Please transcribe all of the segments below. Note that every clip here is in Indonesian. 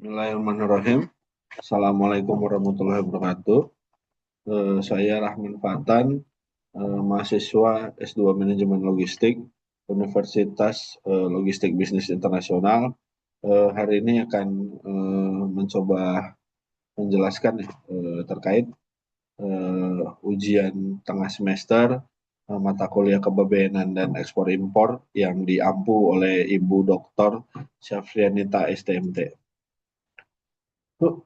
Bismillahirrahmanirrahim. Assalamualaikum warahmatullahi wabarakatuh. Saya Rahman Fatan, mahasiswa S2 Manajemen Logistik, Universitas Logistik Bisnis Internasional. Hari ini akan mencoba menjelaskan terkait ujian tengah semester mata kuliah kebebanan dan ekspor impor yang diampu oleh Ibu Dr. Syafrianita STMT. Eh,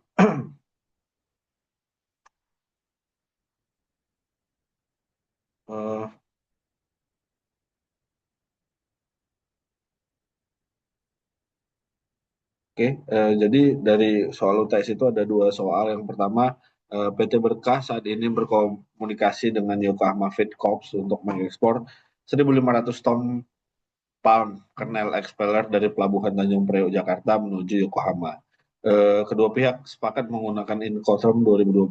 Oke, jadi dari soal UTS itu ada dua soal. Yang pertama, PT Berkah saat ini berkomunikasi dengan Yokohama Feed Corps untuk mengekspor 1.500 ton palm kernel expeller dari Pelabuhan Tanjung Priok Jakarta menuju Yokohama. Kedua pihak sepakat menggunakan Incoterm 2020,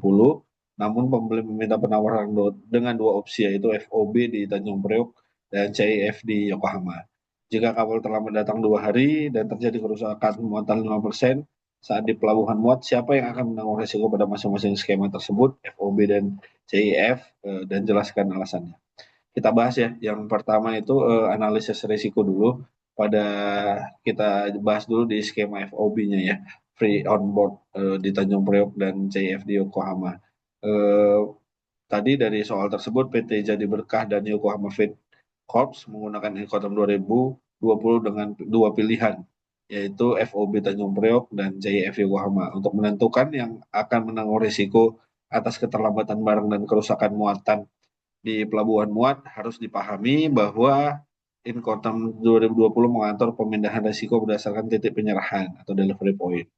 namun pembeli meminta penawaran dengan dua opsi, yaitu FOB di Tanjung Priok dan CIF di Yokohama. Jika kapal terlambat datang 2 hari dan terjadi kerusakan muatan 5% saat di pelabuhan muat, siapa yang akan menanggung resiko pada masing-masing skema tersebut, FOB dan CIF, dan jelaskan alasannya. Kita bahas ya. Yang pertama itu analisis risiko dulu. Kita bahas dulu di skema FOB-nya ya, free on board di Tanjung Priok dan CIF di Yokohama. Eh, Tadi dari soal tersebut, PT Jadi Berkah dan Yokohama Feed Corps menggunakan Incoterm 2020 dengan dua pilihan, yaitu FOB Tanjung Priok dan CIF Yokohama, untuk menentukan yang akan menanggung risiko atas keterlambatan barang dan kerusakan muatan di pelabuhan muat. Harus dipahami bahwa Incoterm 2020 mengatur pemindahan risiko berdasarkan titik penyerahan atau delivery point.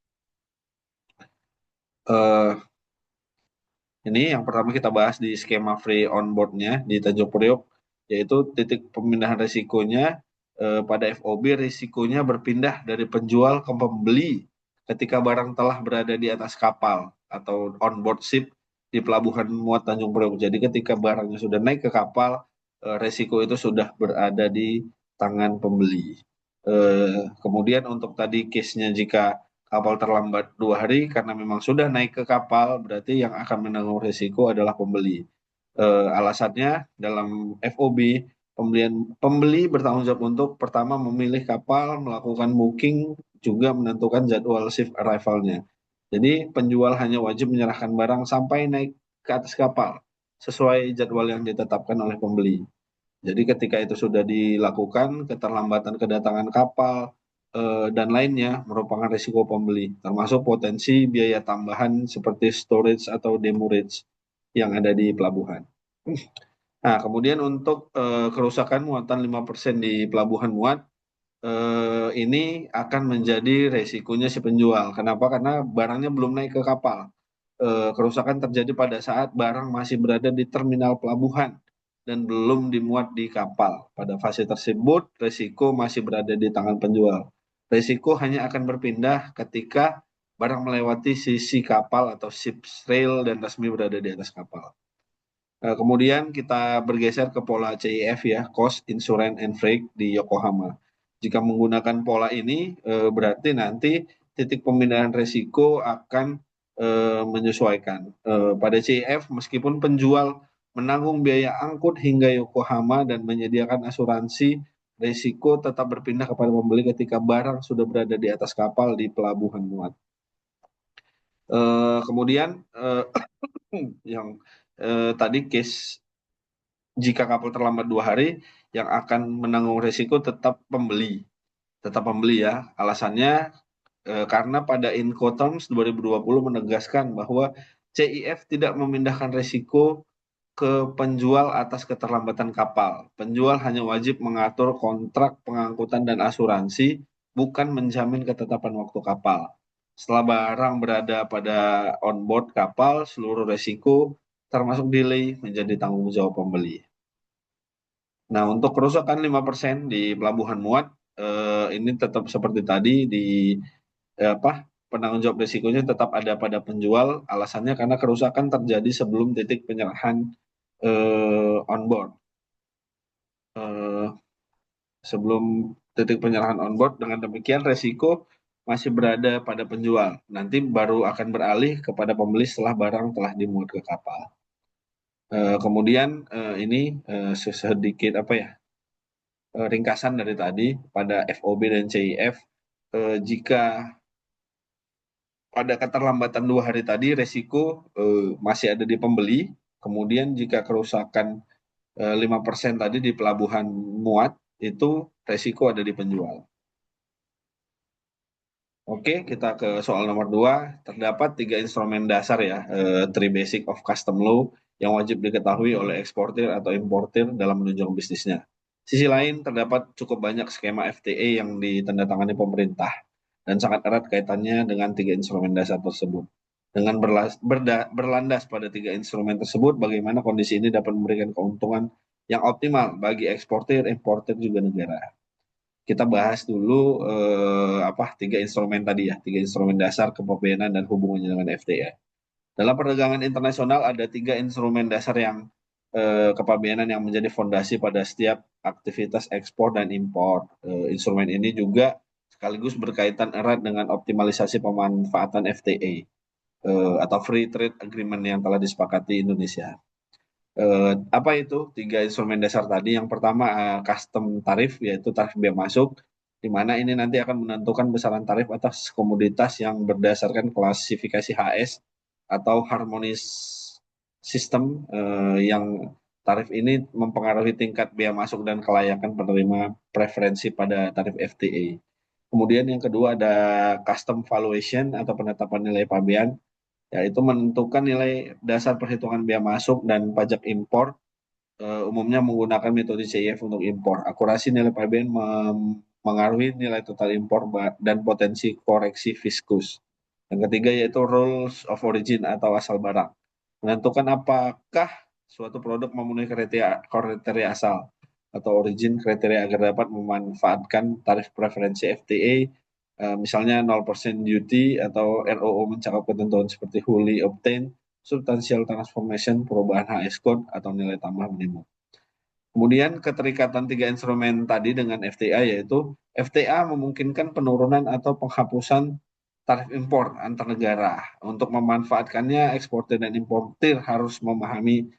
Eh, Ini yang pertama kita bahas di skema free on board-nya di Tanjung Priok, yaitu titik pemindahan risikonya pada FOB, risikonya berpindah dari penjual ke pembeli ketika barang telah berada di atas kapal atau on board ship di pelabuhan muat Tanjung Priok. Jadi ketika barangnya sudah naik ke kapal, risiko itu sudah berada di tangan pembeli. Kemudian untuk tadi case-nya, jika kapal terlambat 2 hari karena memang sudah naik ke kapal, berarti yang akan menanggung risiko adalah pembeli. Alasannya dalam FOB, pembeli bertanggung jawab untuk pertama memilih kapal, melakukan booking, juga menentukan jadwal shift arrival-nya. Jadi penjual hanya wajib menyerahkan barang sampai naik ke atas kapal sesuai jadwal yang ditetapkan oleh pembeli. Jadi ketika itu sudah dilakukan, keterlambatan kedatangan kapal dan lainnya merupakan risiko pembeli, termasuk potensi biaya tambahan seperti storage atau demurrage yang ada di pelabuhan. Nah, kemudian untuk kerusakan muatan 5% di pelabuhan muat, ini akan menjadi resikonya si penjual. Kenapa? Karena barangnya belum naik ke kapal. Kerusakan terjadi pada saat barang masih berada di terminal pelabuhan dan belum dimuat di kapal. Pada fase tersebut, risiko masih berada di tangan penjual. Risiko hanya akan berpindah ketika barang melewati sisi kapal atau ship rail dan resmi berada di atas kapal. Kemudian kita bergeser ke pola CIF ya, Cost, Insurance, and Freight di Yokohama. Jika menggunakan pola ini, berarti nanti titik pemindahan risiko akan menyesuaikan. Pada CIF, meskipun penjual menanggung biaya angkut hingga Yokohama dan menyediakan asuransi, risiko tetap berpindah kepada pembeli ketika barang sudah berada di atas kapal di pelabuhan muat. Kemudian yang tadi case jika kapal terlambat 2 hari, yang akan menanggung risiko tetap pembeli ya. Alasannya karena pada Incoterms 2020 menegaskan bahwa CIF tidak memindahkan risiko ke penjual atas keterlambatan kapal. Penjual hanya wajib mengatur kontrak pengangkutan dan asuransi, bukan menjamin ketetapan waktu kapal. Setelah barang berada pada onboard kapal, seluruh risiko termasuk delay menjadi tanggung jawab pembeli. Nah, untuk kerusakan 5% di pelabuhan muat, ini tetap seperti tadi, penanggung jawab risikonya tetap ada pada penjual. Alasannya karena kerusakan terjadi sebelum titik penyerahan on board. Sebelum titik penyerahan on board, dengan demikian risiko masih berada pada penjual. Nanti baru akan beralih kepada pembeli setelah barang telah dimuat ke kapal. Kemudian ini sedikit apa ya, ringkasan dari tadi pada FOB dan CIF. Jika pada keterlambatan 2 hari tadi, resiko masih ada di pembeli. Kemudian jika kerusakan 5% tadi di pelabuhan muat, itu resiko ada di penjual. Oke, kita ke soal nomor 2. Terdapat 3 instrumen dasar ya, three basic of custom law yang wajib diketahui oleh eksportir atau importir dalam menunjang bisnisnya. Sisi lain, terdapat cukup banyak skema FTA yang ditandatangani pemerintah dan sangat erat kaitannya dengan 3 instrumen dasar tersebut. Dengan berlandas pada 3 instrumen tersebut, bagaimana kondisi ini dapat memberikan keuntungan yang optimal bagi eksportir, importir, juga negara. Kita bahas dulu 3 instrumen tadi ya, 3 instrumen dasar kepabeanan dan hubungannya dengan FTA. Dalam perdagangan internasional ada 3 instrumen dasar yang kepabeanan yang menjadi fondasi pada setiap aktivitas ekspor dan impor. Instrumen ini juga sekaligus berkaitan erat dengan optimalisasi pemanfaatan FTA atau Free Trade Agreement yang telah disepakati Indonesia. Apa itu 3 instrumen dasar tadi? Yang pertama custom tarif, yaitu tarif bea masuk, di mana ini nanti akan menentukan besaran tarif atas komoditas yang berdasarkan klasifikasi HS atau harmonis sistem, yang tarif ini mempengaruhi tingkat bea masuk dan kelayakan penerima preferensi pada tarif FTA. Kemudian yang kedua ada custom valuation atau penetapan nilai pabean, yaitu menentukan nilai dasar perhitungan bea masuk dan pajak impor, umumnya menggunakan metode CIF untuk impor. Akurasi nilai pabean mengaruhi nilai total impor dan potensi koreksi fiskus. Yang ketiga yaitu rules of origin atau asal barang. Menentukan apakah suatu produk memenuhi kriteria asal atau origin kriteria agar dapat memanfaatkan tarif preferensi FTA, misalnya 0% duty atau ROO mencakup ketentuan seperti wholly obtained, substantial transformation, perubahan HS code, atau nilai tambah minimum. Kemudian keterikatan 3 instrumen tadi dengan FTA, yaitu FTA memungkinkan penurunan atau penghapusan tarif impor antar negara. Untuk memanfaatkannya, eksportir dan importir harus memahami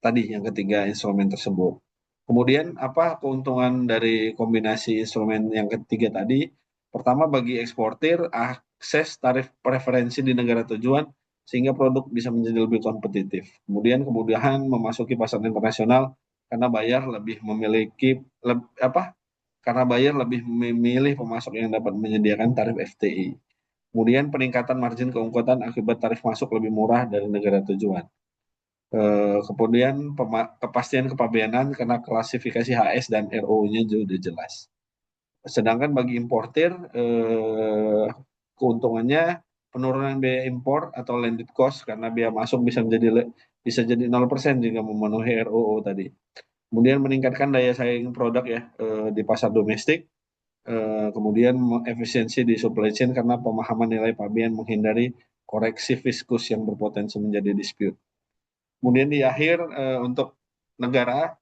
tadi yang ketiga instrumen tersebut. Kemudian apa keuntungan dari kombinasi instrumen yang ketiga tadi? Pertama, bagi eksportir akses tarif preferensi di negara tujuan sehingga produk bisa menjadi lebih kompetitif. Kemudian kemudahan memasuki pasar internasional karena bayar lebih memiliki karena bayar lebih memilih pemasok yang dapat menyediakan tarif FTI. Kemudian peningkatan margin keunggulan akibat tarif masuk lebih murah dari negara tujuan. Kemudian kepastian kepabeanan karena klasifikasi HS dan ROU-nya sudah jelas. Sedangkan bagi importir, keuntungannya penurunan biaya impor atau landed cost karena biaya masuk bisa jadi 0% jika memenuhi ROU tadi. Kemudian meningkatkan daya saing produk ya di pasar domestik. Kemudian efisiensi di supply chain karena pemahaman nilai pabean menghindari koreksi fiskus yang berpotensi menjadi dispute. Kemudian di akhir untuk negara,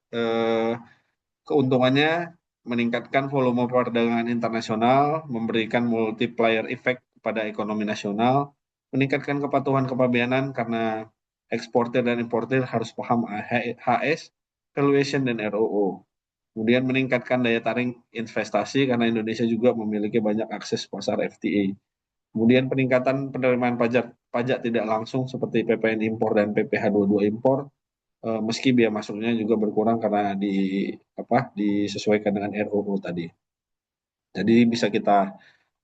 keuntungannya meningkatkan volume perdagangan internasional, memberikan multiplier effect pada ekonomi nasional, meningkatkan kepatuhan kepabeanan karena eksportir dan importir harus paham HS, valuation, dan ROO. Kemudian meningkatkan daya tarik investasi karena Indonesia juga memiliki banyak akses pasar FTA. Kemudian peningkatan penerimaan pajak tidak langsung seperti PPN impor dan PPh 22 impor, meski biaya masuknya juga berkurang karena disesuaikan dengan RUU tadi. Jadi bisa kita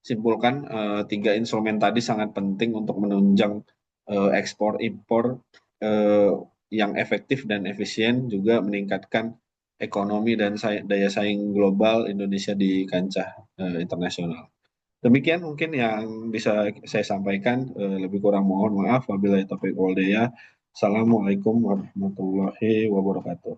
simpulkan 3 instrumen tadi sangat penting untuk menunjang ekspor impor yang efektif dan efisien, juga meningkatkan ekonomi dan daya saing global Indonesia di kancah internasional. Demikian mungkin yang bisa saya sampaikan, lebih kurang mohon maaf. Wabillahi taufiq wal hidayah. Assalamualaikum warahmatullahi wabarakatuh.